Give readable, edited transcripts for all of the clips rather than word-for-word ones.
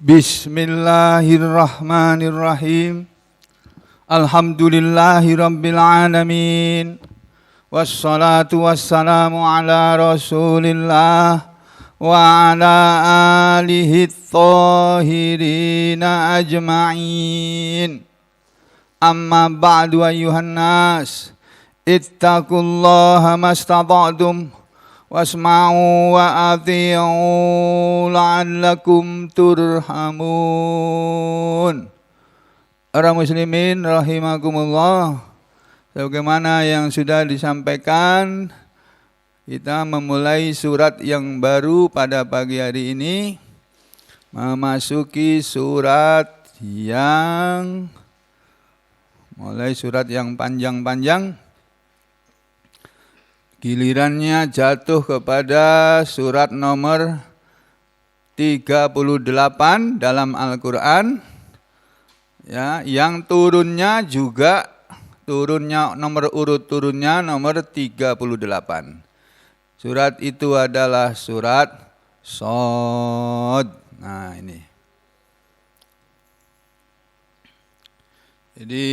Bismillahirrahmanirrahim. Alhamdulillahi rabbil alamin. Wassalatu wassalamu ala rasulillah wa ala alihi thahirina ajma'in. Amma ba'du ayyuhan nas, ittaqullaha mastata'tum wasma'u wa ati'u la'allakum turhamun. Para muslimin rahimakumullah, sebagaimana yang sudah disampaikan, kita memulai surat yang baru pada pagi hari ini, memasuki surat yang panjang-panjang. Gilirannya jatuh kepada surat nomor 38 dalam Al-Quran, ya, yang turunnya nomor urut turunnya nomor 38. Surat itu adalah surat Shad. Nah, ini. Jadi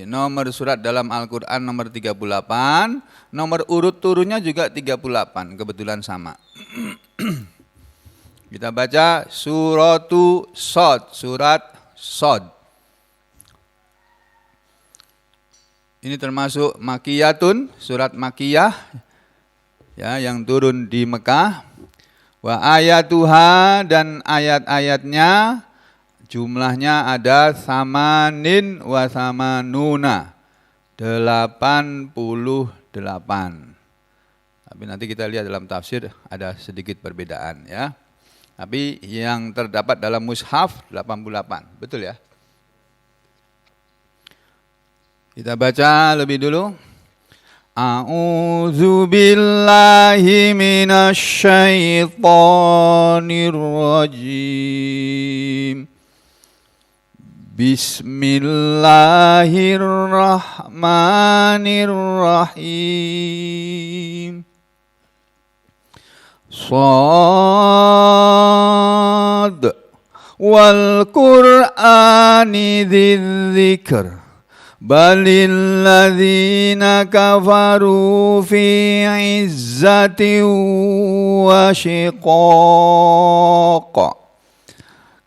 nomor surat dalam Al-Quran nomor 38, nomor urut turunnya juga 38, kebetulan sama. Kita baca suratu Shad, surat Shad. Ini termasuk makiyatun, surat makiyah, ya, yang turun di Mekah. Wa ayatuha, dan ayat-ayatnya jumlahnya ada samanin wa samanuna, 88. Tapi nanti kita lihat dalam tafsir ada sedikit perbedaan, ya. Tapi yang terdapat dalam mushaf 88, betul ya? Kita baca lebih dulu. A'udzu billahi minasy syaithanir rajim. Bismillahirrahmanirrahim. Shad wal Qur'ani dzidzikr. Balil ladzina kafaru fi izzatin wa shiqaq.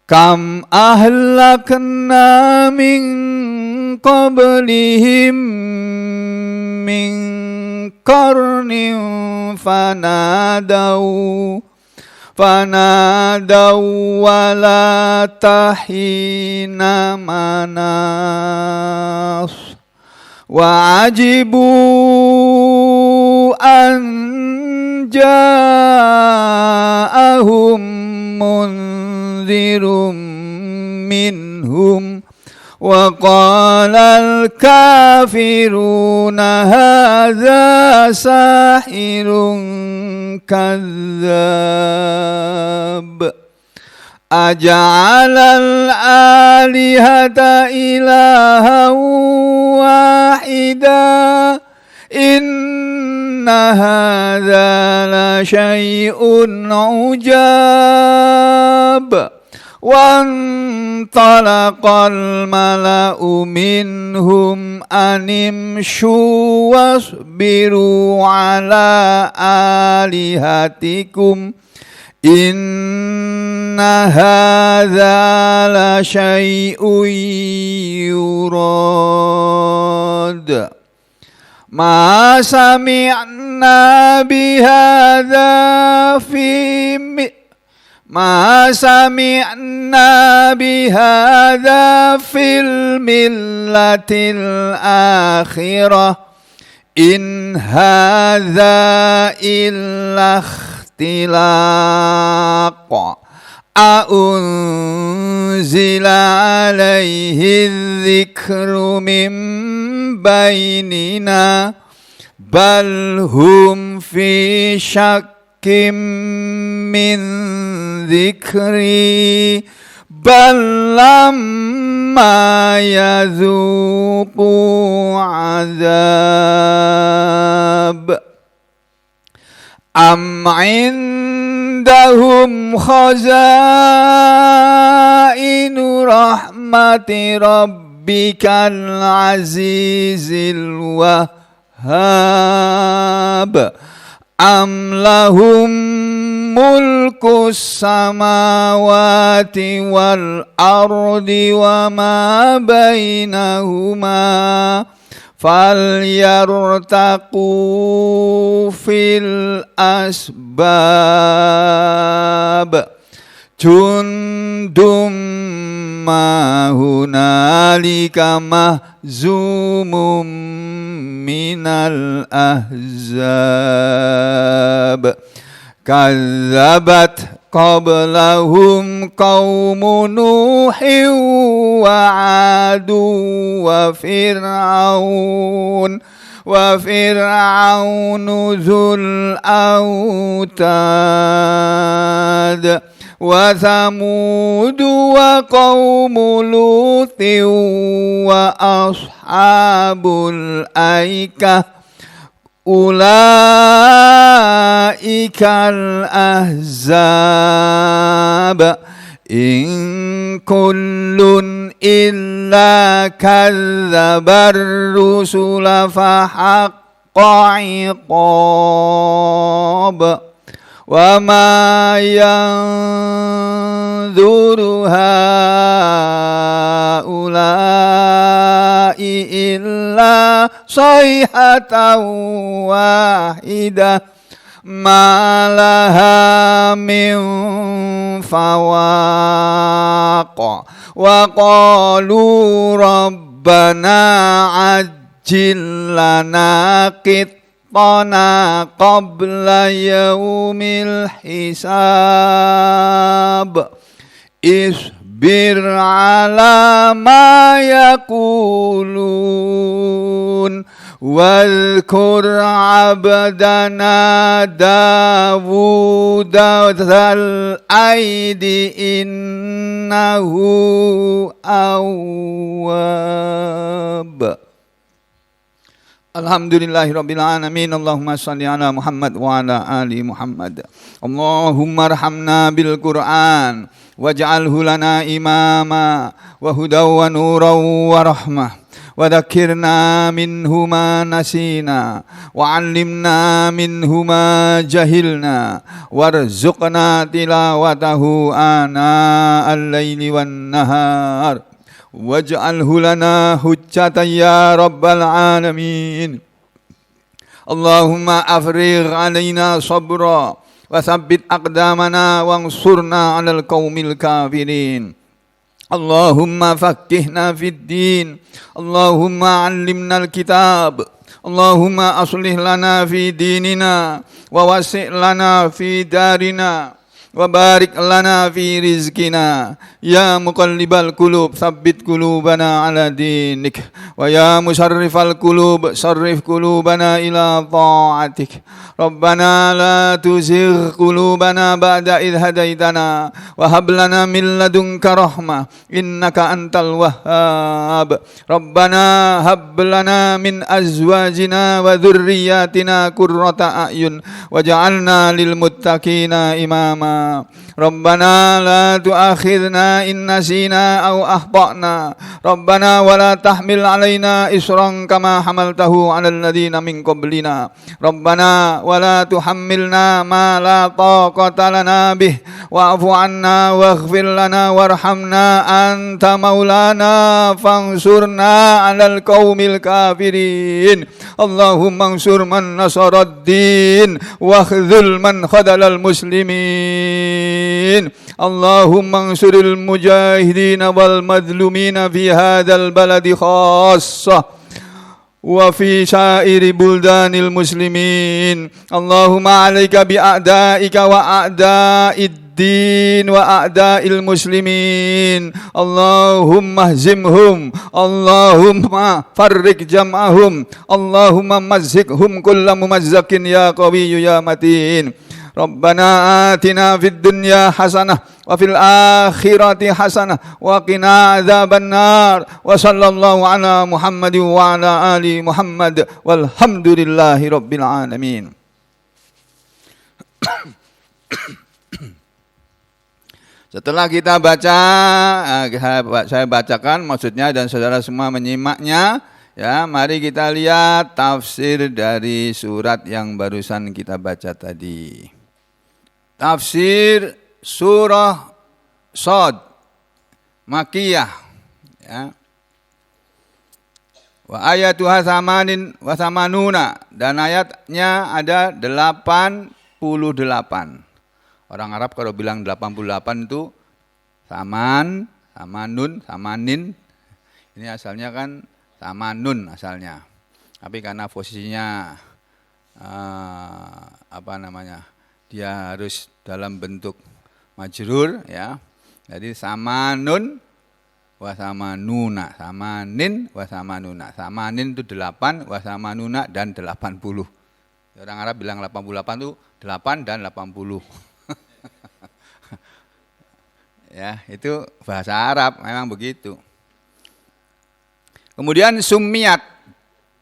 Kam ahlakna min qablihim min qarnin fanadaw wala tahina manas wa ajibu an ja'ahum munzirum minhum wa qala al-kafiruna hadza sahirun kazzab. Aja'ala al-alihata ilahan wahida inna hadza la syai'un ujab. Wantalaqal mala'u minhum animshu wasbiru ala alihatikum inna hadza la syai'un yurad. Ma sami'na bihadza fil millatil akhirah in hadza illa ikhtilaq. A'unzila alaihi dzikru min bainina bal hum fi syakkim min dzikri bal lamma yazuqu azab. Am indahum khazain rahmati rabbikal azizil wahhab. Am lahum mulkus samawati wal ardi wa ma bainahuma falyartaqu fil asbab. Jundum ma hunalika mahzumum minal ahzab. Kadzabat qablahum qaumun Nuhin wa 'adu wa fir'aun dzul autad wa thamud wa qaumul lut wa ashabul aikah ulaikal ahzab. In kullun illa kadzabar rusula fahaqqa iqab. Wa ma yanzuru haula'i illa sayhatan wahidah ma laha min fawaq. Wa qalu rabbana ajjil lana qitana qabla yaumil hisab. Isbir ala ma yaqulun wadhkur abdana Dawud dzal aidi innahu awwab. Alhamdulillahirabbil alamin. Allahumma shalli ala Muhammad wa ala ali Muhammad. Allahumma arhamna bil Qur'an waj'alhu lana imama wa hudaw wa nuran wa rahmah. وذكرنا منه ما نسينا وعلمنا منه ما جهلنا وارزقنا تلاوته آناء الليل والنهار واجعله لنا حجة يا رب العالمين. اللهم أفرغ علينا صبرا وثبت أقدامنا وانصرنا على القوم الكافرين. اللهم فقهنا في الدين. اللهم علمنا الكتاب. اللهم أصلح لنا في ديننا ووسع لنا في دارنا وبارك لنا في رزقنا. يا مقلب القلوب ثبت قلوبنا على دينك. ويا مصرف القلوب صرف قلوبنا إلى طاعتك. ربنا لا تزغ قلوبنا بعد إذ هديتنا وهب لنا من لدنك رحمة إنك أنت الوهاب. ربنا هب لنا من أزواجنا وذرياتنا قرة أعين واجعلنا للمتقين إماما. ربنا لا تؤاخذنا إن نسينا أو أخطأنا. ربنا ولا تحمل علينا إصرا كما حملته على الذين من قبلنا. ربنا ولا تحملنا ما لا طاقة لنا به واعف عنا واغفر لنا وارحمنا أنت مولانا فانصرنا على القوم الكافرين. اللهم انصر من نصر الدين واخذل من خذل المسلمين. اللهم انصر المجاهدين والمظلومين في هذا البلد خاصة وفي سائر بلدان المسلمين. اللهم عليك بأعدائك وأعداء الدين وأعداء المسلمين. اللهم اهزمهم. اللهم فرق جمعهم. اللهم مزقهم كل ممزق يا قوي يا متين. ربنا آتنا في الدنيا حسنة وفي الآخرة حسنة وقنا عذاب النار. وصلى الله على محمد وعلى آل محمد والحمد لله رب العالمين. Setelah kita baca, saya bacakan maksudnya dan saudara semua menyimaknya. Ya, mari kita lihat tafsir dari surat yang barusan kita baca tadi. Tafsir surah Shad Makkiyah. Ya. Wa ayatuha samanin wa samanuna, dan ayatnya ada 88. Orang Arab kalau bilang 88 itu saman, samanun, samanin. Ini asalnya kan samanun asalnya. Tapi karena posisinya dia harus dalam bentuk majrur ya. Jadi samanun wa samanuna, samanin wa samanuna. Samanin itu 8, wa samanuna dan 80. Orang Arab bilang 88 itu 8 dan 80. Ya, itu bahasa Arab memang begitu. Kemudian summiyat,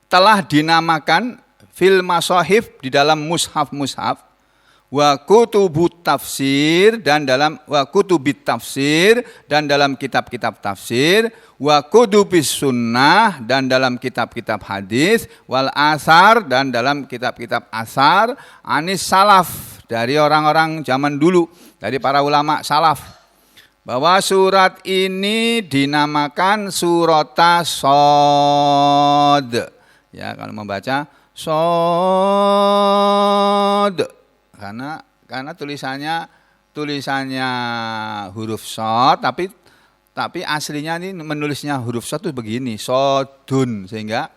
telah dinamakan fil masahif, di dalam mushaf-mushaf, wa kutubut tafsir, dan dalam wa kutubit tafsir, dan dalam kitab-kitab tafsir, wa kutubis sunnah, dan dalam kitab-kitab hadis, wal asar, dan dalam kitab-kitab asar, anis salaf, dari orang-orang zaman dulu, dari para ulama salaf, bahwa surat ini dinamakan surata Shad. Ya, kalau membaca Shad, karena tulisannya huruf Shad, tapi aslinya ini menulisnya huruf Shad itu begini, Shodun, sehingga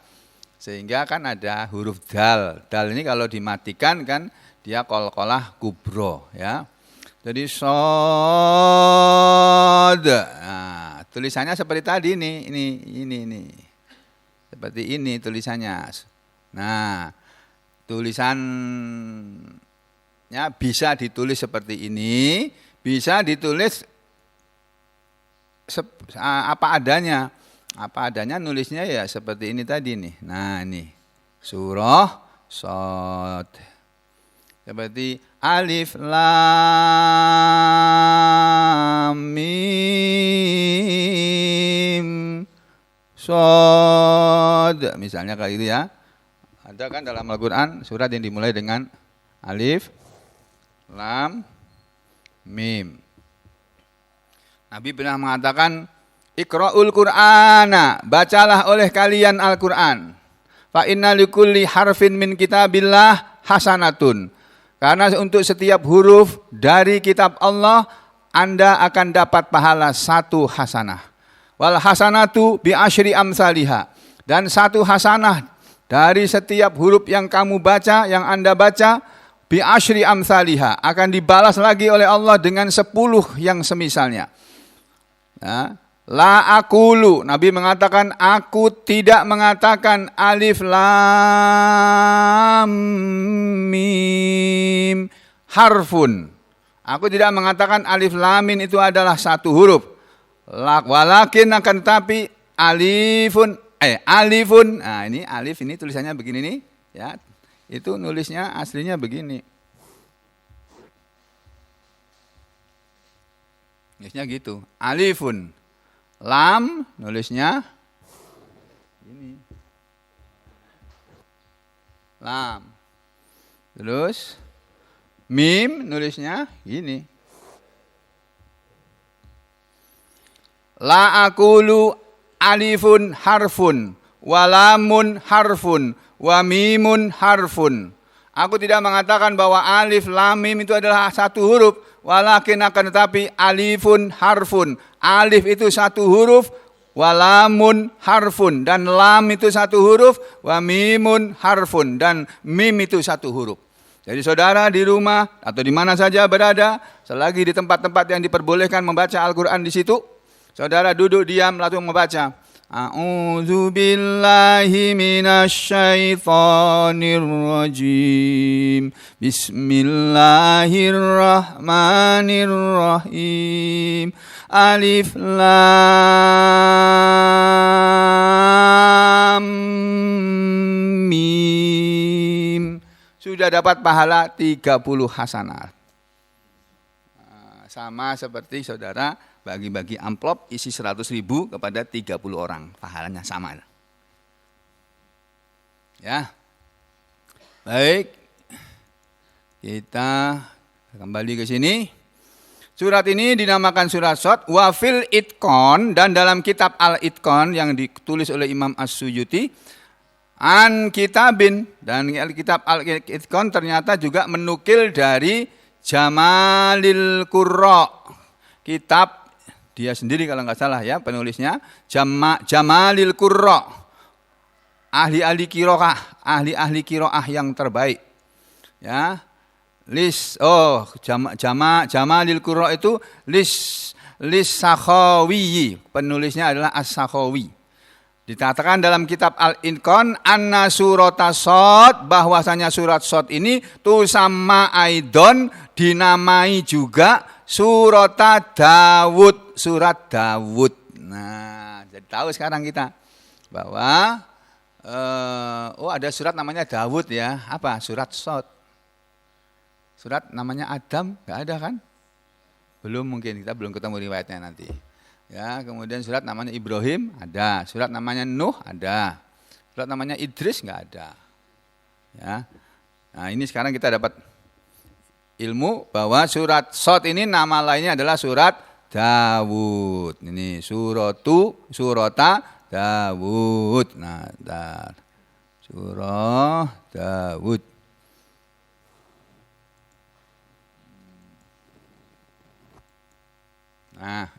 kan ada huruf dal. Dal ini kalau dimatikan kan dia qalqalah kubro ya. Jadi Shad. Nah, tulisannya seperti tadi ini. Seperti ini tulisannya. Nah, tulisannya bisa ditulis seperti ini, bisa ditulis apa adanya. Apa adanya nulisnya ya seperti ini tadi nih. Nah, ini surah Shad. Seperti alif lam mim shad, misalnya kayak gitu ya. Ada kan dalam Al-Qur'an surat yang dimulai dengan alif lam mim. Nabi pernah mengatakan, Iqra'ul Qur'ana, bacalah oleh kalian Al-Qur'an. Fa inna likulli harfin min kitabillah hasanatun. Karena untuk setiap huruf dari kitab Allah, Anda akan dapat pahala 1 hasanah. Wal hasanatu bi asyri amsalihha. Dan 1 hasanah dari setiap huruf yang kamu baca, yang Anda baca, bi asyri amsalihha, akan dibalas lagi oleh Allah dengan 10 yang semisalnya. Nah, la aqulu, Nabi mengatakan, aku tidak mengatakan alif lam mim harfun. Aku tidak mengatakan alif lam mim itu adalah 1 huruf. Walakin akan tapi alifun. Nah, ini alif ini tulisannya begini nih, ya. Itu nulisnya aslinya begini. Nulisnya gitu. Alifun. Lam nulisnya ini. Lam. Terus mim nulisnya gini. La aqulu alifun harfun, walamun harfun, wa mimun harfun. Aku tidak mengatakan bahwa alif lam mim itu adalah 1 huruf, walakin akan tetapi alifun harfun. Alif itu 1 huruf, walamun harfun, dan lam itu 1 huruf, wa mimun harfun, dan mim itu 1 huruf. Jadi saudara di rumah atau di mana saja berada, selagi di tempat-tempat yang diperbolehkan membaca Al-Quran di situ, saudara duduk diam lalu membaca. A'udzu billahi minasyaitonir rajim. Bismillahirrahmanirrahim. Alif lam mim. Sudah dapat pahala 30 hasanah. sama seperti saudara bagi-bagi amplop isi 100.000 kepada 30 orang. Pahalanya sama. Ya. Baik. Kita kembali ke sini. Surat ini dinamakan surat Shad wa fil Itqan, dan dalam kitab Al-Itqan yang ditulis oleh Imam As-Suyuti an kitabin, dan kitab Al-Itqan ternyata juga menukil dari Jamalil Qurra. Kitab dia sendiri kalau nggak salah ya penulisnya Jamalil Qurra. Ahli-ahli qiraah yang terbaik. Ya. Jamalil Qurra itu Lis Sakhawi, penulisnya adalah As-Sakhawi. Dikatakan dalam kitab Al-Itqan anna surata Shad, bahwasanya surat Shad ini tusamma aidon, dinamai juga surata Dawud, surat Dawud. Nah, jadi tahu sekarang kita bahwa ada surat namanya Dawud ya. Apa? Surat Shad. Surat namanya Adam, nggak ada kan? Belum, mungkin kita belum ketemu riwayatnya nanti. Ya, kemudian surat namanya Ibrahim ada, surat namanya Nuh ada, surat namanya Idris nggak ada. Ya, nah ini sekarang kita dapat ilmu bahwa surat Shad ini nama lainnya adalah surat Dawud. Ini surata Dawud. Nah, surah Dawud. Nah,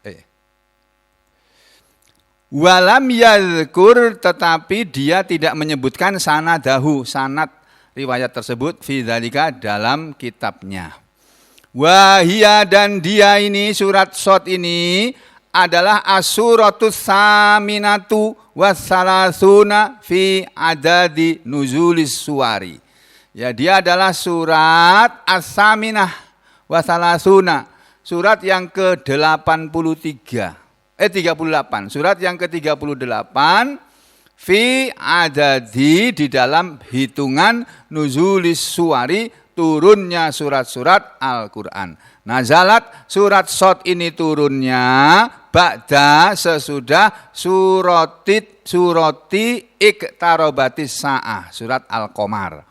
walam yadhkur, tetapi dia tidak menyebutkan sanadahu, sanad riwayat tersebut fi dzalika dalam kitabnya. Wahia, dan dia ini surat Shad ini adalah as-suratus saminatu wassalasuna fi adadi nuzulis suwari. Ya, dia adalah surat as-saminah wassalasuna, surat yang ke-38, surat yang ke-38 fi adadi, di dalam hitungan nuzulis suwari, turunnya surat-surat Al-Qur'an. Nazalat, surat Shad ini turunnya ba'da, sesudah surati iqtarobatis sa'ah, surat Al-Qamar.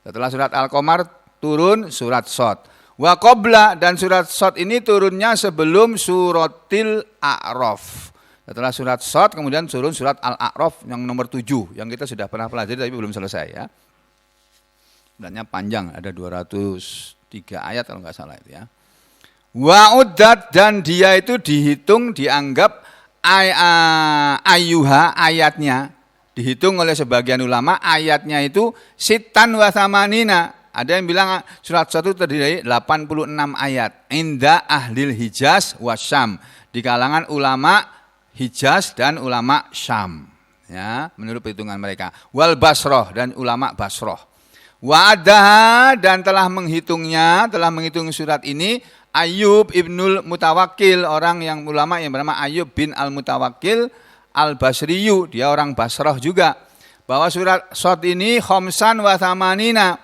Setelah surat Al-Qamar turun surat Shad. Wa qabla, dan surat Shad ini turunnya sebelum suratil A'raf. Setelah surat Shad kemudian turun surat Al-A'raf yang nomor 7 yang kita sudah pernah pelajari tapi belum selesai ya. Sebenarnya panjang, ada 203 ayat kalau nggak salah itu ya. Wa uddat, dan dia itu dihitung, dianggap ayuha, ayatnya dihitung oleh sebagian ulama, ayatnya itu sitan wa samanina. Ada yang bilang surat Shad itu terdiri dari 86 ayat. Inda ahlil Hijaz wa Syam, di kalangan ulama Hijaz dan ulama Syam. Ya, menurut perhitungan mereka. Wal Basroh, dan ulama Basroh. Wa adaha, dan telah menghitung surat ini Ayyub ibnul Mutawakkil, orang yang ulama yang bernama Ayyub bin al-Mutawakkil al-Basriyu, dia orang Basroh juga. Bahwa surat Shad ini khamsan wa thamanina,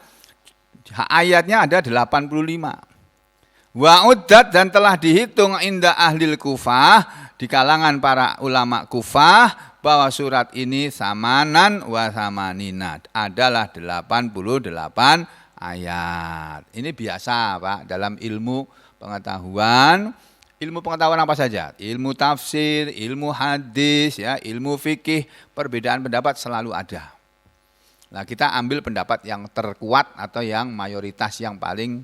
ayatnya ada 85. Wa uddat, dan telah dihitung inda ahlil Kufah, di kalangan para ulama Kufah, bahwa surat ini samanan wa samanina, adalah 88 ayat. Ini biasa Pak dalam ilmu pengetahuan. Ilmu pengetahuan apa saja? Ilmu tafsir, ilmu hadis, ya, ilmu fikih, perbedaan pendapat selalu ada. Nah, kita ambil pendapat yang terkuat atau yang mayoritas, yang paling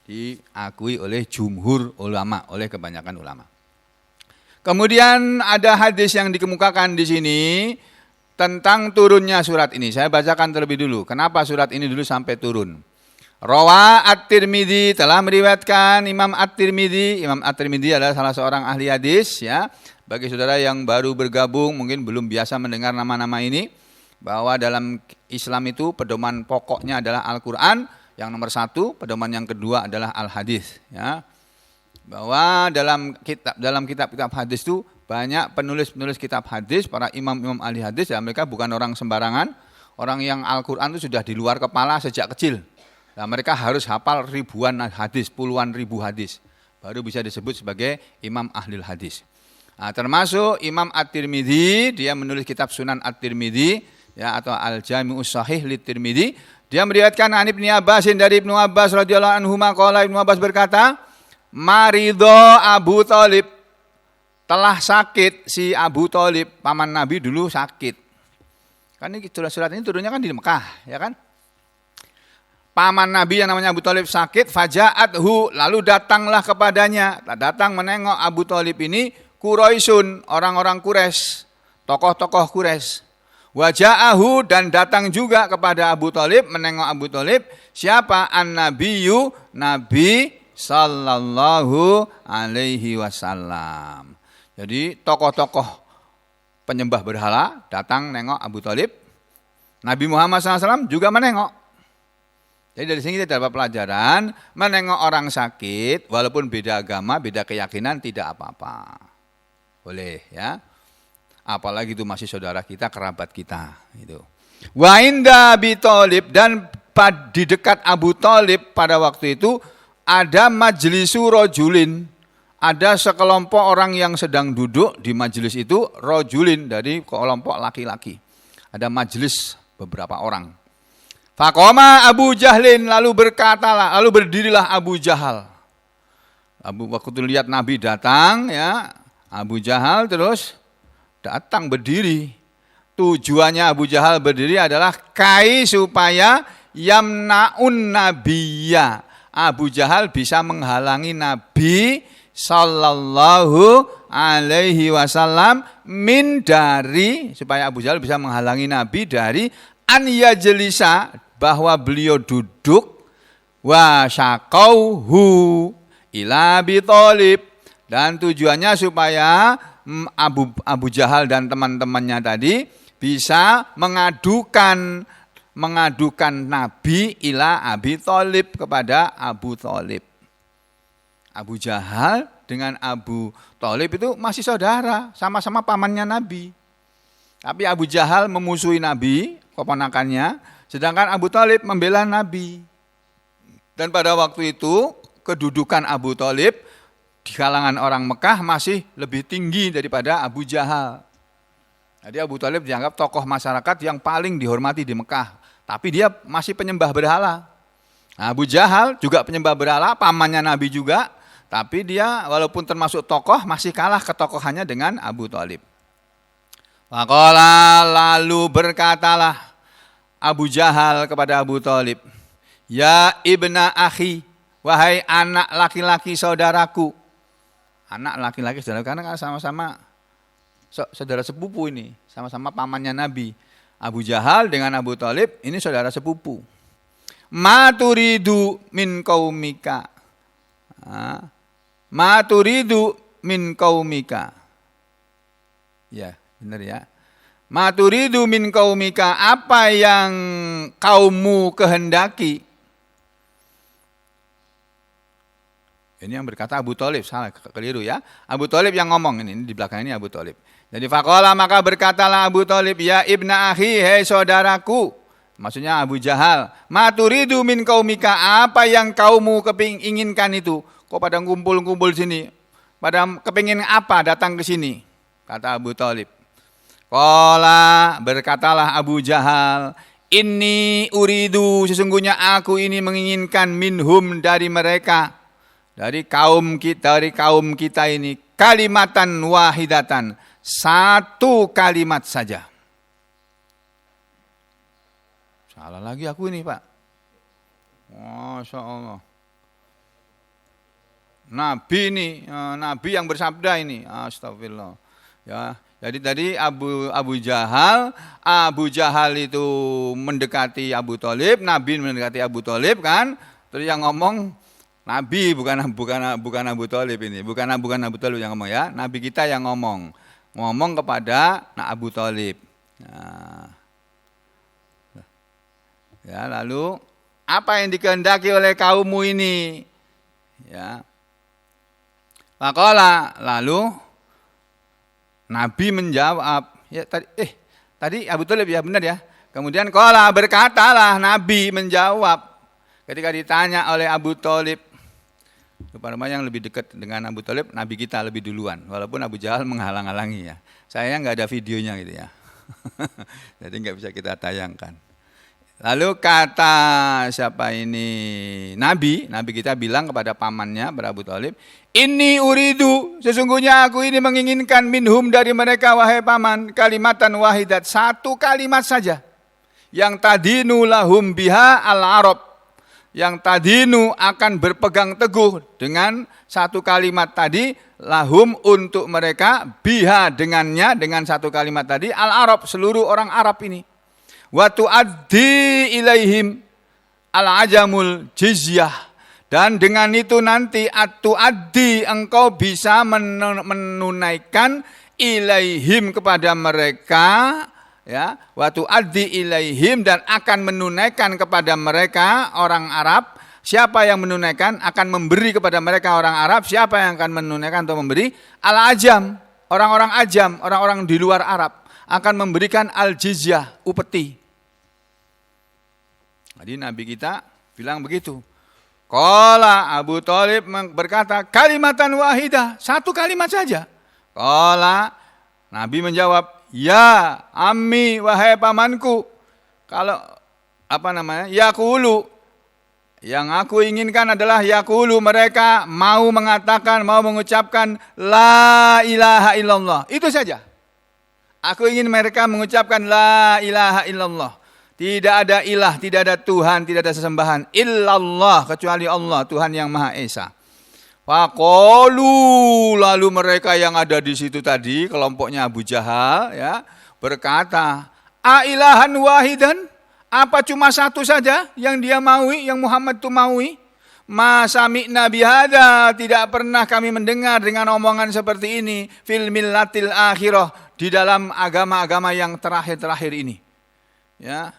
diakui oleh jumhur ulama, oleh kebanyakan ulama. Kemudian ada hadis yang dikemukakan di sini tentang turunnya surat ini. Saya bacakan terlebih dulu. Kenapa surat ini dulu sampai turun? Rawa At-Tirmidzi, telah meriwayatkan Imam At-Tirmidzi. Imam At-Tirmidzi adalah salah seorang ahli hadis, ya. Bagi saudara yang baru bergabung mungkin belum biasa mendengar nama-nama ini, bahwa dalam Islam itu pedoman pokoknya adalah Al-Qur'an yang nomor 1, pedoman yang kedua adalah Al-Hadis, ya. Bahwa dalam kitab-kitab hadis itu banyak penulis-penulis kitab hadis, para imam-imam ahli hadis, ya, mereka bukan orang sembarangan, orang yang Al-Qur'an itu sudah di luar kepala sejak kecil. Nah, mereka harus hafal ribuan hadis, puluhan ribu hadis. baru bisa disebut sebagai imam ahli hadis. Nah, termasuk Imam At-Tirmidzi, dia menulis kitab Sunan At-Tirmidzi ya, atau Al-Jami'us Shahih Lit-Tirmidzi. Dia meriwayatkan an Ibnu Abbasin, dari Ibnu Abbas radhiyallahu anhu qala, Ibnu Abbas berkata, "Maridho Abu Thalib." Telah sakit si Abu Thalib, paman Nabi dulu sakit. Kan ini surat ini turunnya kan di Mekah, ya kan? Paman Nabi yang namanya Abu Thalib sakit, faja'athu, lalu datanglah kepadanya. Datang menengok Abu Thalib ini Quraisyun, orang-orang Quraisy, tokoh-tokoh Quraisy. Waja'ahu, dan datang juga kepada Abu Thalib, menengok Abu Thalib, siapa? An-Nabiyyu, Nabi sallallahu alaihi wasallam. Jadi tokoh-tokoh penyembah berhala datang nengok Abu Thalib. Nabi Muhammad SAW juga menengok. Jadi dari sini kita dapat pelajaran, menengok orang sakit, walaupun beda agama, beda keyakinan, tidak apa-apa. Boleh ya. Apalagi itu masih saudara kita, kerabat kita. Gitu. Wa inda Abi Thalib, dan di dekat Abu Thalib pada waktu itu ada majlisu rojulin. Ada sekelompok orang yang sedang duduk di majelis itu, rojulin, dari kelompok laki-laki. Ada majelis beberapa orang. Faqoma Abu Jahlin, lalu berdirilah Abu Jahal. Waktu itu lihat Nabi datang ya, Abu Jahal terus datang berdiri. Tujuannya Abu Jahal berdiri adalah supaya yamnaun nabiyya. Abu Jahal bisa menghalangi Nabi sallallahu alaihi wasallam supaya Abu Jahal bisa menghalangi Nabi dari an yajlisa, bahwa beliau duduk, wa syaqauhu ila Abi Thalib, dan tujuannya supaya Abu Jahal dan teman-temannya tadi bisa mengadukan Nabi ila Abi Thalib, kepada Abu Thalib. Abu Jahal dengan Abu Thalib itu masih saudara, sama-sama pamannya Nabi. Tapi Abu Jahal memusuhi Nabi, keponakannya, sedangkan Abu Thalib membela Nabi. Dan pada waktu itu kedudukan Abu Thalib di kalangan orang Mekah masih lebih tinggi daripada Abu Jahal. Jadi Abu Thalib dianggap tokoh masyarakat yang paling dihormati di Mekah. Tapi dia masih penyembah berhala. Nah, Abu Jahal juga penyembah berhala, pamannya Nabi juga. Tapi dia walaupun termasuk tokoh, masih kalah ketokohannya dengan Abu Thalib. Faqala, lalu berkatalah Abu Jahal kepada Abu Thalib, ya ibna akhi, wahai anak laki-laki saudaraku. Anak laki-laki saudara, karena kan sama-sama saudara sepupu ini, sama-sama pamannya Nabi. Abu Jahal dengan Abu Thalib ini saudara sepupu. Ma turidu min qaumika. Ma turidu min qaumika. Ya, benar ya. Ma turidu min qaumika, apa yang kaummu kehendaki? Ini yang berkata Abu Thalib, salah, keliru ya. Abu Thalib yang ngomong, ini di belakang ini Abu Thalib. Jadi faqala, maka berkatalah Abu Thalib, ya ibna akhi, hei saudaraku. Maksudnya Abu Jahal. Ma turidu min qaumika, apa yang kaummu inginkan itu? Kok pada ngumpul-ngumpul sini? Pada kepingin apa datang ke sini? Kata Abu Thalib. Qala, berkatalah Abu Jahal, inni uridu, sesungguhnya aku ini menginginkan minhum, dari mereka, dari kaum kita ini, kalimatan wahidatan, satu kalimat saja. Salah lagi aku ini, Pak. Masya Allah. Nabi ini, Nabi yang bersabda ini, astagfirullah. Ya, jadi tadi Abu Jahal itu mendekati Abu Thalib, Nabi mendekati Abu Thalib kan, terus yang ngomong Nabi, bukan Abu Thalib ini, bukan Abu Thalib yang ngomong ya, Nabi kita yang ngomong kepada Abu Thalib. Ya, lalu apa yang dikehendaki oleh kaummu ini? Ya. Faqala, lalu Nabi menjawab, ya tadi Abu Thalib ya benar ya. Kemudian qala, berkatalah Nabi menjawab ketika ditanya oleh Abu Thalib, Rupanya yang lebih dekat dengan Abu Thalib, Nabi kita lebih duluan. Walaupun Abu Jahal menghalang-halangi ya. Saya nggak ada videonya gitu ya. Jadi nggak bisa kita tayangkan. Lalu kata siapa ini Nabi kita bilang kepada pamannya, kepada Abu Thalib, "Inni uridu, sesungguhnya aku ini menginginkan minhum dari mereka wahai paman, kalimatan wahidat, satu kalimat saja. Yang tadinu lahum biha al-arab, yang tadinu akan berpegang teguh dengan satu kalimat tadi, lahum untuk mereka, biha dengannya, dengan satu kalimat tadi, al-arab, seluruh orang Arab ini. Wa tu'addi ilaihim al-ajamul jizyah, dan dengan itu nanti tu'addi, engkau bisa menunaikan ilaihim kepada mereka, ya, wa tu'addi ilaihim, dan akan menunaikan kepada mereka orang Arab. Siapa yang menunaikan? Akan memberi kepada mereka orang Arab. Siapa yang akan menunaikan atau memberi? Al-ajam, orang-orang ajam, orang-orang di luar Arab akan memberikan al-jizyah, upeti. Jadi Nabi kita bilang begitu. Qala Abu Thalib berkata, kalimatan wahidah, satu kalimat saja. Qala, Nabi menjawab, ya ammi, wahai pamanku. Kalau yaqulu, yang aku inginkan adalah yaqulu, mereka mau mengatakan, mau mengucapkan la ilaha illallah. Itu saja. Aku ingin mereka mengucapkan la ilaha illallah. Tidak ada ilah, tidak ada Tuhan, tidak ada sesembahan illallah, kecuali Allah, Tuhan yang Maha Esa. Faqalu, lalu mereka yang ada di situ tadi, kelompoknya Abu Jahal, ya, berkata, a ilahan wahidan, apa cuma satu saja yang dia maui, yang Muhammad itu maui? Ma sami'na bihada, tidak pernah kami mendengar dengan omongan seperti ini fil millatil akhirah, di dalam agama-agama yang terakhir-terakhir ini. Ya.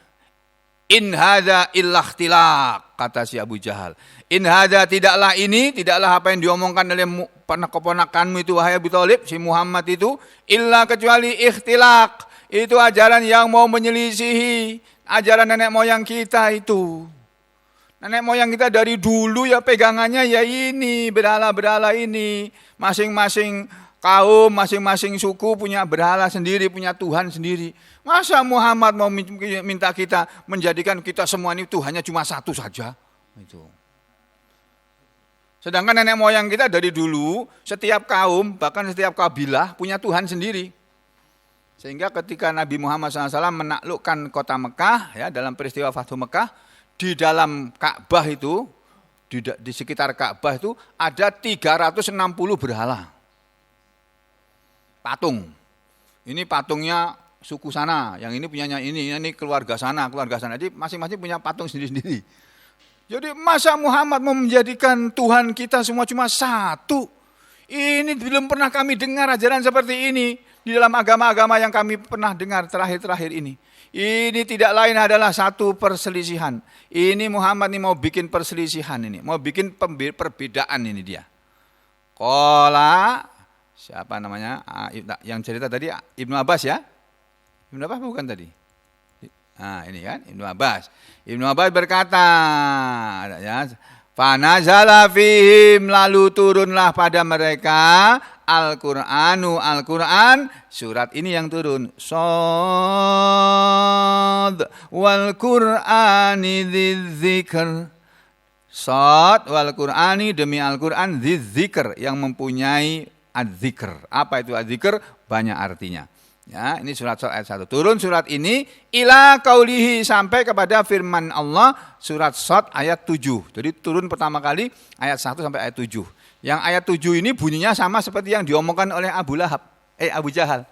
In hadza illa ikhtilaq, kata si Abu Jahal. In hadza, tidaklah ini, tidaklah apa yang diomongkan oleh keponakanmu itu wahai Abu Thalib, si Muhammad itu, illa kecuali ikhtilaq. Itu ajaran yang mau menyelisihi ajaran nenek moyang kita itu. Nenek moyang kita dari dulu ya pegangannya ya ini, berhala-berhala ini. Masing-masing kaum, masing-masing suku punya berhala sendiri, punya Tuhan sendiri. Masa Muhammad mau minta kita menjadikan kita semua ini Tuhannya cuma satu saja? Itu. Sedangkan nenek moyang kita dari dulu, setiap kaum, bahkan setiap kabilah punya Tuhan sendiri. Sehingga ketika Nabi Muhammad SAW menaklukkan kota Mekah, ya, dalam peristiwa Fathu Mekah, di dalam Ka'bah itu, di sekitar Ka'bah itu ada 360 berhala. Patung. Ini patungnya suku sana, yang ini punyanya ini keluarga sana. Jadi masing-masing punya patung sendiri-sendiri. Jadi masa Muhammad mau menjadikan Tuhan kita semua cuma satu? Ini belum pernah kami dengar ajaran seperti ini di dalam agama-agama yang kami pernah dengar terakhir-terakhir ini. Ini tidak lain adalah satu perselisihan. Ini Muhammad ini mau bikin perselisihan ini, mau bikin perbedaan ini dia. Qala, siapa namanya? Yang cerita tadi Ibnu Abbas ya? Ibnu Abbas bukan tadi? Nah ini kan Ibnu Abbas. Ibnu Abbas berkata, ya, fanazala fihim, lalu turunlah pada mereka Al-Qur'anu, Al-Qur'an, surat ini yang turun. Shad wal Qur'ani dzidzikr. Shad wal Qur'ani, demi Al-Qur'an, dzidzikr, yang mempunyai adzikr. Apa itu adzikr? Banyak artinya. Ya, ini surat ayat 1. Turun surat ini ila qaulihi, sampai kepada firman Allah, surat Shad ayat 7. Jadi turun pertama kali ayat 1 sampai ayat 7. Yang ayat 7 ini bunyinya sama seperti yang diomongkan oleh Abu Jahal.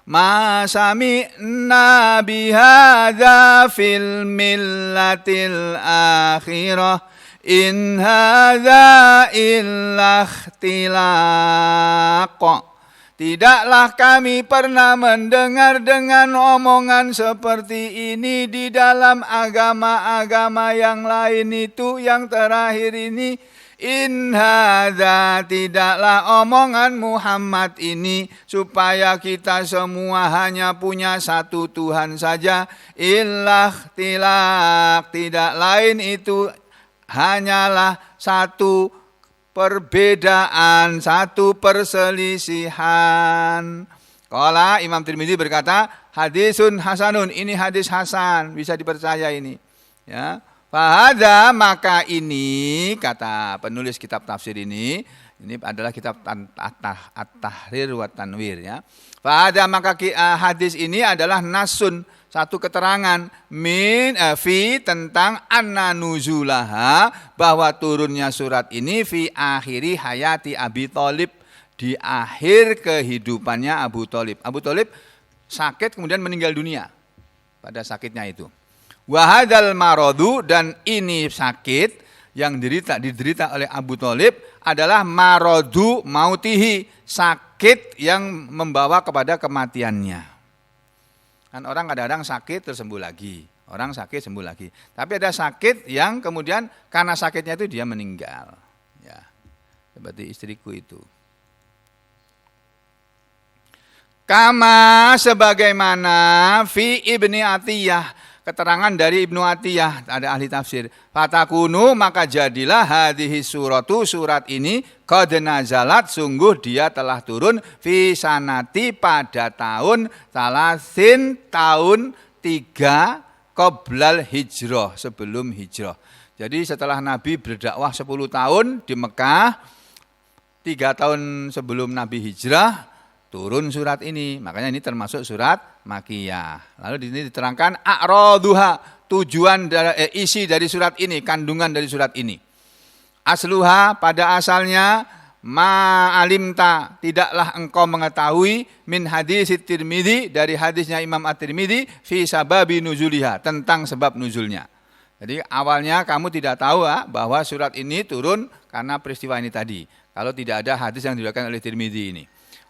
Ma sami'na bihadza fil millatil akhirah in hadza illa ikhtilaq. Tidaklah kami pernah mendengar dengan omongan seperti ini di dalam agama-agama yang lain itu, yang terakhir ini. In hadza, tidaklah omongan Muhammad ini supaya kita semua hanya punya satu Tuhan saja. Illa ikhtilaq, tidak lain itu hanyalah satu perbedaan, satu perselisihan. Qala Imam Tirmidzi berkata, hadisun hasanun, ini hadis hasan, bisa dipercaya ini. Ya. Fahadha, maka ini, kata penulis kitab tafsir ini adalah kitab At-Tahrir wa Tanwir, ya. Fahadha, maka hadis ini adalah nasun, satu keterangan fi tentang anna nuzulaha, bahwa turunnya surat ini fi akhiri hayati Abi Thalib, di akhir kehidupannya Abu Thalib. Abu Thalib sakit kemudian meninggal dunia pada sakitnya itu. Wahadal marodu, dan ini sakit yang diderita oleh Abu Thalib adalah marodu mautihi, sakit yang membawa kepada kematiannya. Kan orang kadang-kadang sakit terus sembuh lagi, orang sakit sembuh lagi. Tapi ada sakit yang kemudian karena sakitnya itu dia meninggal. Ya, seperti istriku itu. Kama, sebagaimana fi Ibni Atiyah, keterangan dari Ibnu Atiyah, ada ahli tafsir. Fatakunu, maka jadilah hadhihi suratu, surat ini qad nazalat, sungguh dia telah turun fi sanati, pada tahun salasin, tahun 3 qoblal hijrah, sebelum hijrah. Jadi setelah Nabi berdakwah 10 tahun di Mekah, 3 tahun sebelum Nabi hijrah turun surat ini. Makanya ini termasuk surat Makkiyah. Lalu di sini diterangkan a'raduha, tujuan isi dari surat ini, kandungan dari surat ini. Asluha, pada asalnya, ma'alimta, tidaklah engkau mengetahui, min hadis Tirmidzi, dari hadisnya Imam At-Tirmidzi, fi sababi nuzuliha, tentang sebab nuzulnya. Jadi awalnya kamu tidak tahu bahwa surat ini turun karena peristiwa ini tadi. Kalau tidak ada hadis yang diriwayatkan oleh Tirmidzi ini.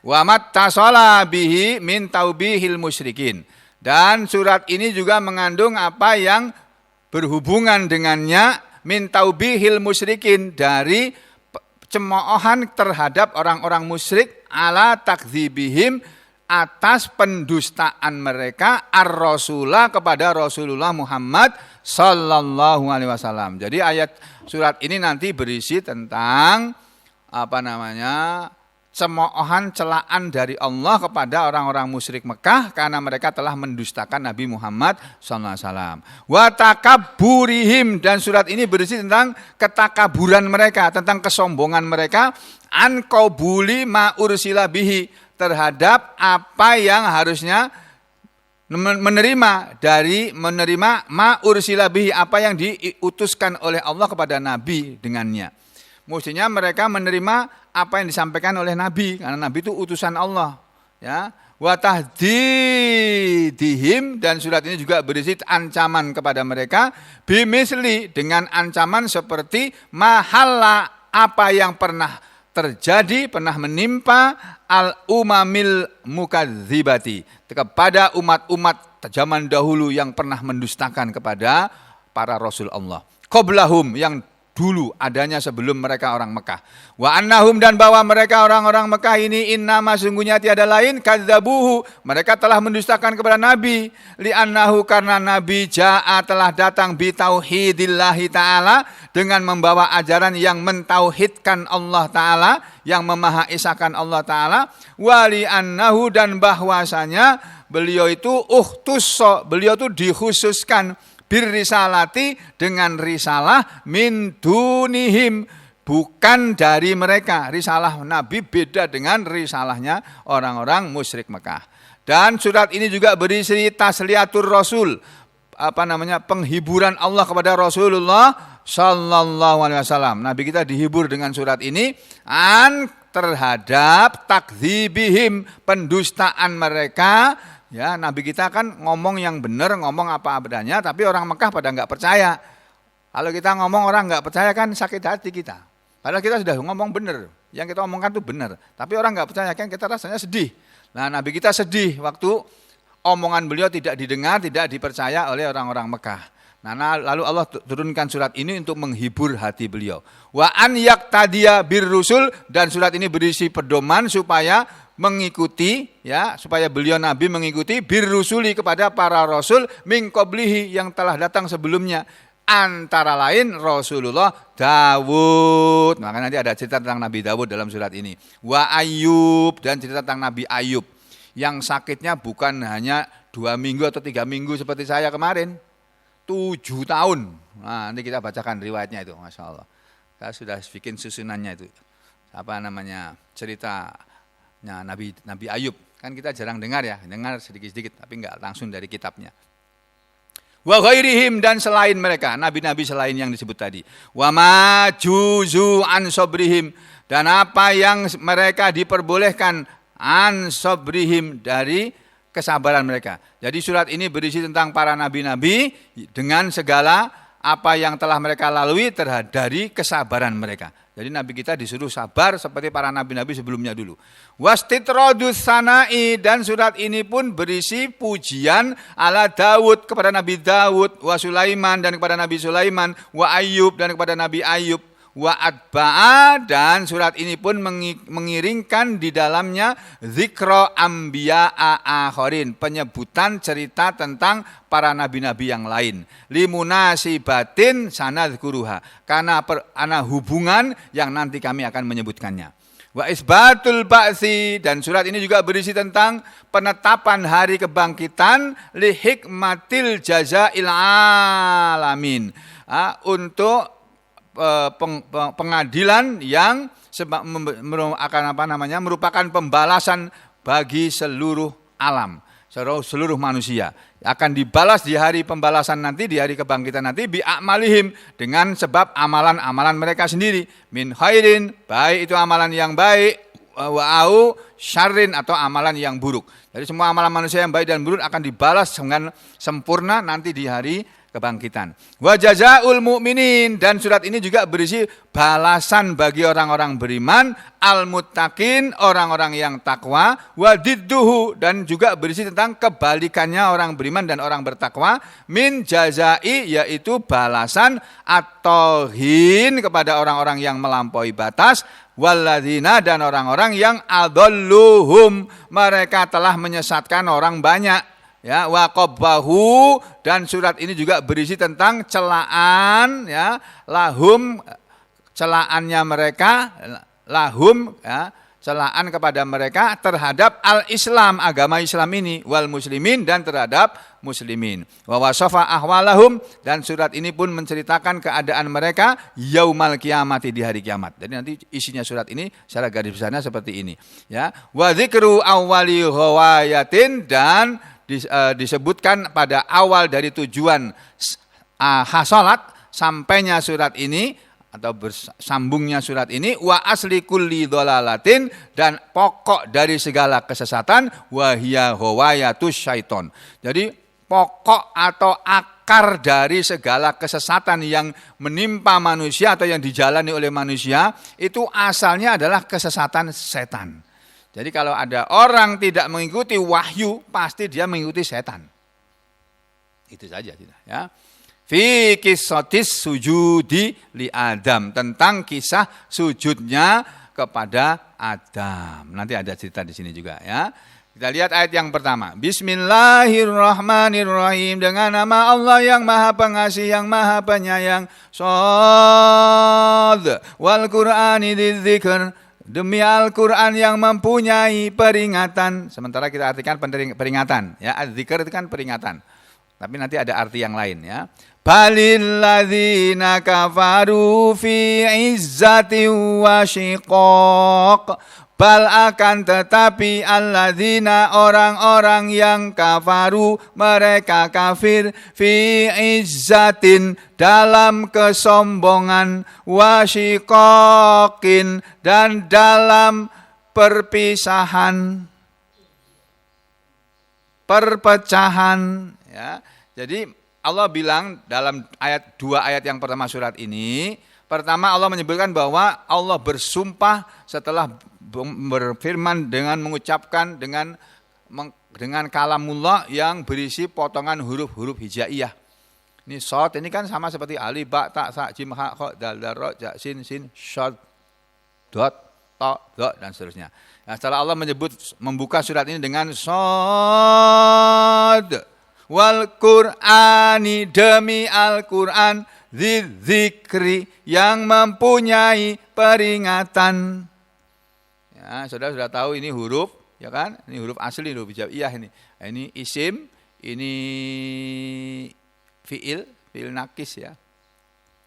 Wa mattasala bihi min taubihil musyrikin. Dan surat ini juga mengandung apa yang berhubungan dengannya, min taubihil musyrikin, dari cemoohan terhadap orang-orang musyrik, ala takdzibihim, atas pendustaan mereka, ar-rasulah, kepada Rasulullah Muhammad sallallahu alaihi wasallam. Jadi ayat surat ini nanti berisi tentang cemoohan, celaan dari Allah kepada orang-orang musyrik Mekah karena mereka telah mendustakan Nabi Muhammad SAW. Wa takabburihim, dan surat ini berisi tentang ketakaburan mereka, tentang kesombongan mereka, an qabuli ma ursila bihi, terhadap apa yang harusnya menerima ma ursila bihi, apa yang diutuskan oleh Allah kepada Nabi dengannya. Mestinya mereka menerima apa yang disampaikan oleh Nabi, karena Nabi itu utusan Allah. Ya, wa tahdidihim, dan surat ini juga berisi ancaman kepada mereka, bimisli, dengan ancaman seperti mahalla, apa yang pernah terjadi, pernah menimpa al-umamil mukadzibati, kepada umat-umat zaman dahulu yang pernah mendustakan kepada para rasul Allah. Qoblahum, yang dulu adanya sebelum mereka orang Mekah. Wa annahum, dan bahwa mereka orang-orang Mekah ini, innama, sungguhnya tiada lain, kadzabuhu, mereka telah mendustakan kepada Nabi, li annahu, karena Nabi jaa, telah datang, bi tauhidillahi ta'ala, dengan membawa ajaran yang mentauhidkan Allah Ta'ala, yang memahaesakan Allah Ta'ala, wa li annahu, dan bahwasanya beliau itu beliau itu dikhususkan birrisalati, dengan risalah, min dunihim, bukan dari mereka. Risalah Nabi beda dengan risalahnya orang-orang musyrik Mekah. Dan surat ini juga berisi tasliatur Rasul, penghiburan Allah kepada Rasulullah sallallahu alaihi wasallam. Nabi kita dihibur dengan surat ini terhadap takdzibihim, pendustaan mereka. Ya, Nabi kita kan ngomong yang benar, ngomong apa adanya, tapi orang Mekah pada nggak percaya. Kalau kita ngomong orang nggak percaya kan sakit hati kita. Padahal kita sudah ngomong benar, yang kita omongkan itu benar, tapi orang nggak percaya kan kita rasanya sedih. Nah, Nabi kita sedih waktu omongan beliau tidak didengar, tidak dipercaya oleh orang-orang Mekah. Nah, lalu Allah turunkan surat ini untuk menghibur hati beliau. Wa an yaqtadiya birrusul, dan surat ini berisi pedoman supaya mengikuti, ya, supaya beliau Nabi mengikuti birrusuli, kepada para rasul, min qablihi, yang telah datang sebelumnya. antara lain Rasulullah Dawud. Maka nanti ada cerita tentang Nabi Dawud dalam surat ini. Wa Ayub, dan cerita tentang Nabi Ayub yang sakitnya bukan hanya 2 minggu atau 3 minggu seperti saya kemarin, 7 tahun. Nah, nanti kita bacakan riwayatnya itu, Masya Allah. Saya sudah bikin susunannya itu. Apa namanya, ceritanya Nabi Ayub. Kan kita jarang dengar ya, dengar sedikit-sedikit, tapi enggak langsung dari kitabnya. Wa ghairihim, dan selain mereka, nabi-nabi selain yang disebut tadi. Wa ma juzu an sabrihim, dan apa yang mereka diperbolehkan an sabrihim, dari kesabaran mereka. Jadi surat ini berisi tentang para nabi-nabi dengan segala apa yang telah mereka lalui dari kesabaran mereka. Jadi nabi kita disuruh sabar seperti para nabi-nabi sebelumnya dulu. Wastitrodus sanai, dan surat ini pun berisi pujian ala Dawud, kepada Nabi Dawud, wa Sulaiman, dan kepada Nabi Sulaiman, wa Ayub, dan kepada Nabi Ayub, wa atba'a, dan surat ini pun mengiringkan di dalamnya zikra ambiya'a akharin, penyebutan cerita tentang para nabi-nabi yang lain. Limunasibatin sanadkuruha, karena hubungan yang nanti kami akan menyebutkannya. Wa isbatul ba'si, dan surat ini juga berisi tentang penetapan hari kebangkitan li hikmatil jazail alamin, untuk pengadilan yang merupakan pembalasan bagi seluruh alam, seluruh manusia. Akan dibalas di hari pembalasan nanti, di hari kebangkitan nanti, bi'amalihim, dengan sebab amalan-amalan mereka sendiri. Min khairin, baik itu amalan yang baik, wa'au syarrin, atau amalan yang buruk. Jadi semua amalan manusia yang baik dan buruk akan dibalas dengan sempurna nanti di hari kebangkitan. Wa jazaul mu'minin, dan surat ini juga berisi balasan bagi orang-orang beriman, al-muttaqin, orang-orang yang takwa, wa didduhu, dan juga berisi tentang kebalikannya orang beriman dan orang bertakwa, min jazai, yaitu balasan at-taghin, kepada orang-orang yang melampaui batas, walladzina, dan orang-orang yang adalluhum, mereka telah menyesatkan orang banyak. Ya, wa qabbahu, dan surat ini juga berisi tentang celaan, ya, lahum, celaannya mereka, lahum, ya, celaan kepada mereka terhadap al-Islam, agama Islam ini, wal muslimin, dan terhadap muslimin. Wa wasafa ahwalahum, dan surat ini pun menceritakan keadaan mereka yaumal kiamati, di hari kiamat. Jadi nanti isinya surat ini secara garis besarnya seperti ini, ya. Wa dzikru awwali ghawayatin, dan disebutkan pada awal dari tujuan hasolat sampainya surat ini atau bersambungnya surat ini, wa asli kulli dhalalatin, dan pokok dari segala kesesatan, wa hiya ghawayatus syaiton. Jadi pokok atau akar dari segala kesesatan yang menimpa manusia atau yang dijalani oleh manusia itu asalnya adalah kesesatan setan. Jadi kalau ada orang tidak mengikuti wahyu, pasti dia mengikuti setan. Itu saja, ya. Fi qissatis sujudi li Adam, tentang kisah sujudnya kepada Adam. Nanti ada cerita di sini juga, ya. Kita lihat ayat yang pertama. Bismillahirrahmanirrahim, dengan nama Allah yang Maha Pengasih, yang Maha Penyayang. Shad wal Qur'ani dzidzikr, demi Al-Quran yang mempunyai peringatan. Sementara kita artikan peringatan, ya. Dzikr itu kan peringatan, tapi nanti ada arti yang lain, ya. Balil ladzina kafaru fi izzati wa syiqaq, bal akan tetapi alladzina, orang-orang yang kafaru, mereka kafir, fi izzatin, dalam kesombongan, wasyiqaqin, dan dalam perpisahan, perpecahan, ya. Jadi Allah bilang dalam dua ayat yang pertama surat ini, pertama Allah menyebutkan bahwa Allah bersumpah setelah berfirman dengan mengucapkan dengan kalamullah yang berisi potongan huruf-huruf hijaiyah. Ini shad ini kan sama seperti alif, ba, ta, sa, jim, ha, kha, dal, dal, ro, ja, sin, shad, dot, to, do, dan seterusnya. Nah, setelah Allah membuka surat ini dengan shad wal Qur'ani, demi Al-Quran, dzikri, yang mempunyai peringatan. Ya, saudara sudah tahu ini huruf, ya kan? Ini huruf asli, huruf hijaiyah ini. Ini isim, ini fiil nakis ya.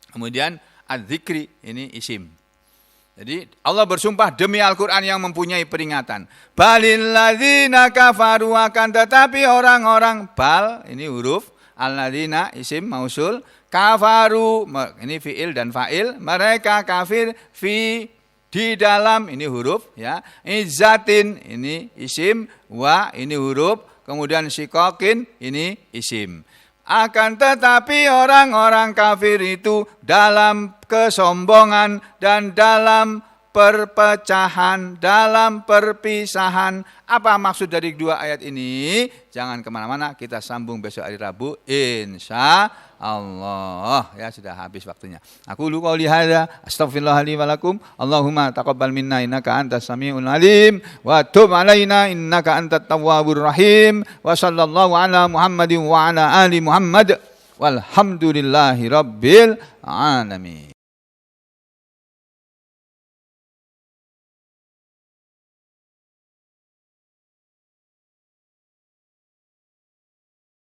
Kemudian adzikri, ini isim. Jadi Allah bersumpah demi Al-Quran yang mempunyai peringatan. Balil ladzina kafaru, akan tetapi orang-orang, bal ini huruf, alladzina isim mausul, kafaru ini fiil dan fa'il, mereka kafir di dalam, ini huruf ya, izzatin ini isim, wa ini huruf, kemudian sikokin ini isim. Akan tetapi orang-orang kafir itu dalam kesombongan dan dalam perpecahan, dalam perpisahan. Apa maksud dari dua ayat ini? Jangan kemana-mana, kita sambung besok hari Rabu, insya Allah. Ya, sudah habis waktunya. Aku lu qauli hadza, astaghfirullah li wa lakum. Allahumma taqabbal minna innaka antas samiul alim wa tub alaina innaka antat tawwabur rahim. Wa sallallahu ala Muhammadin wa ala ali Muhammad. Walhamdulillahi rabbil alamin.